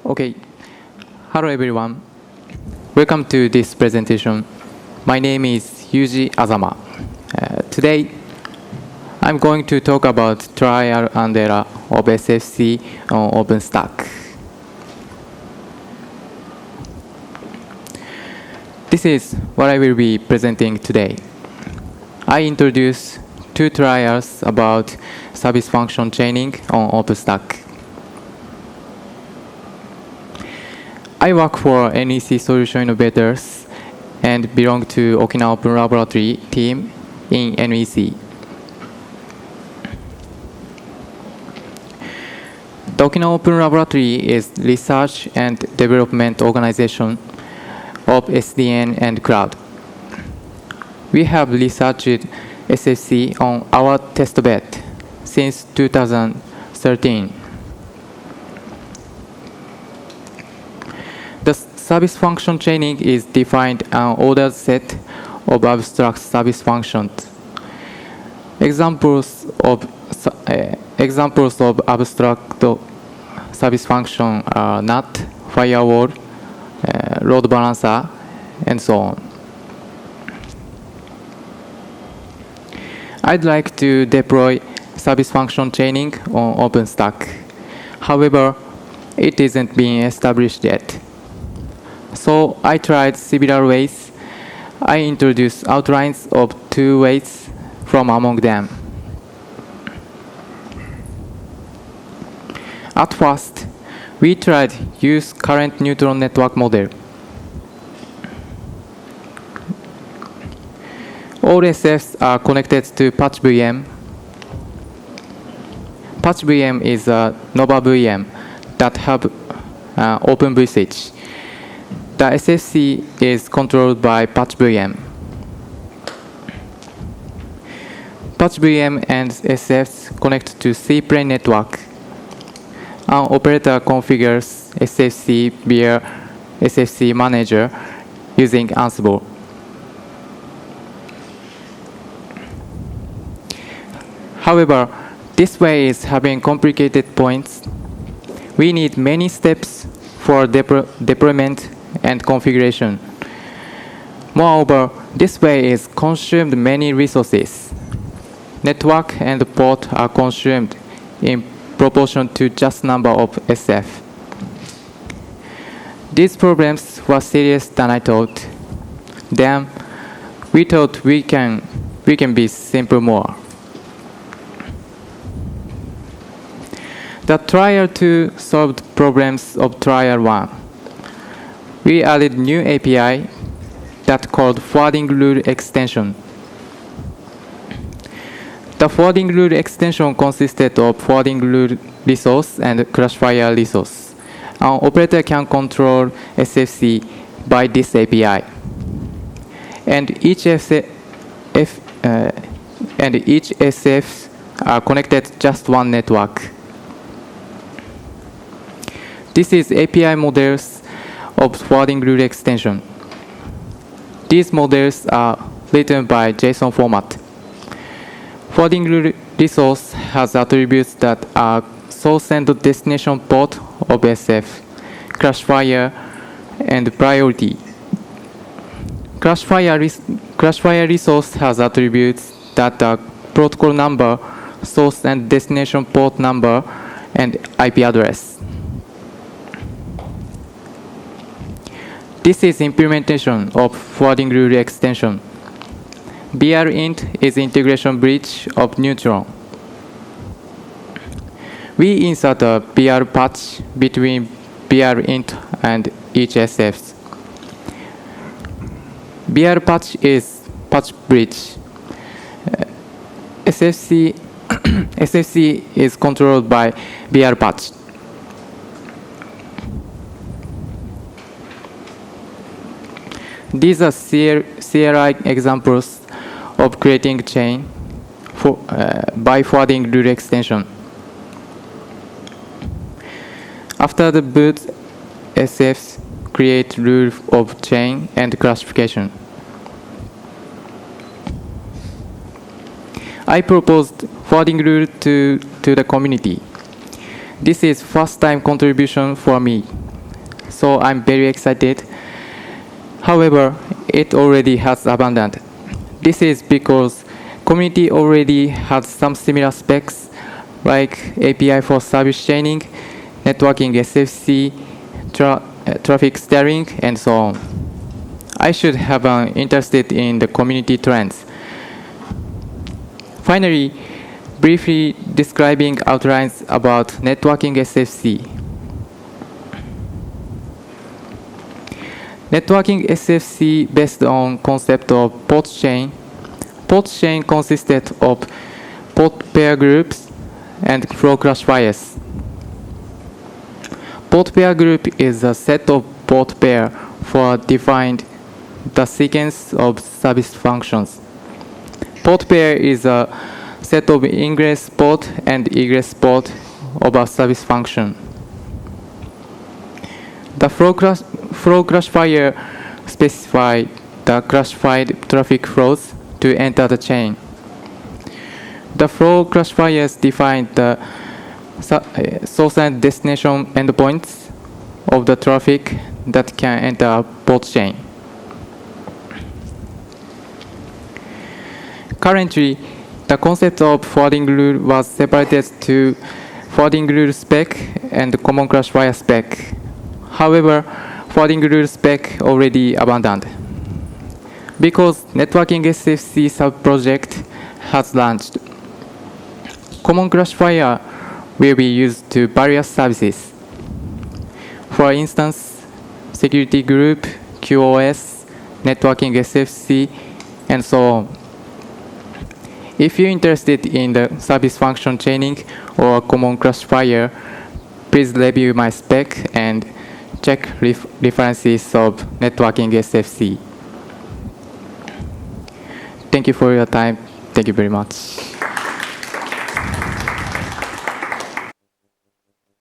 Okay, hello everyone. Welcome to this presentation. My name is Yuji Azama. Today, I'm going to talk about trial and error of SFC on OpenStack. This is what I will be presenting today. I introduce two trials about service function chaining on OpenStack. I work for NEC Solution Innovators and belong to Okinawa Open Laboratory team in NEC. The Okinawa Open Laboratory is research and development organization of SDN and cloud. We have researched SFC on our testbed since 2013. The service function chaining is defined an ordered set of abstract service functions. Examples of abstract service function are NAT, firewall, load balancer, and so on. I'd like to deploy service function chaining on OpenStack. However, it isn't being established yet. So I tried several ways. I introduced outlines of two ways from among them. At first, we tried use current Neutron network model. All SFs are connected to patch VM. Patch VM is a Nova VM that have open usage. The SFC is controlled by patch VM. Patch VM and SFs connect to C-plane network. An operator configures SFC via SFC manager using Ansible. However, this way is having complicated points. We need many steps for deployment and configuration. Moreover, this way is consumed many resources. Network and port are consumed in proportion to just number of SF. These problems were serious than I thought. Then we thought we can be simple more. The trial 2 solved problems of trial 1. We added new API that called forwarding rule extension. The forwarding rule extension consisted of forwarding rule resource and classifier resource. An operator can control SFC by this API. And each SF are connected to just one network. This is API models of forwarding rule extension. These models are written by JSON format. Forwarding rule resource has attributes that are source and destination port of SF, classifier, and priority. Classifier resource has attributes that are protocol number, source and destination port number, and IP address. This is implementation of forwarding rule extension. brint is integration bridge of Neutron. We insert a br patch between brint and each SF. Br patch is patch bridge. SFC is controlled by br patch. These are CLI examples of creating chain by forwarding rule extension. After the boot, SFs create rule of chain and classification. I proposed forwarding rule to the community. This is first time contribution for me. so I'm very excited. However, it already has abandoned. This is because community already has some similar specs like API for service chaining, networking-sfc, traffic steering, and so on. I should have been interested in the community trends. Finally, briefly describing outlines about networking-sfc. Networking-sfc based on concept of port chain. Port chain consisted of port pair groups and flow classifiers. Port pair group is a set of port pair for defined the sequence of service functions. Port pair is a set of ingress port and egress port of a service function. The flow classifier specifies the classified traffic flows to enter the chain. The flow classifiers define the source and destination endpoints of the traffic that can enter a port chain. Currently, the concept of forwarding rule was separated to forwarding rule spec and common classifier spec. However, forwarding rule spec already abandoned. Because networking-sfc sub-project has launched, common classifier will be used to various services. For instance, security group, QoS, networking-sfc, and so on. If you're interested in the service function chaining or common classifier, please review my spec and check references of networking-sfc. Thank you for your time. Thank you very much.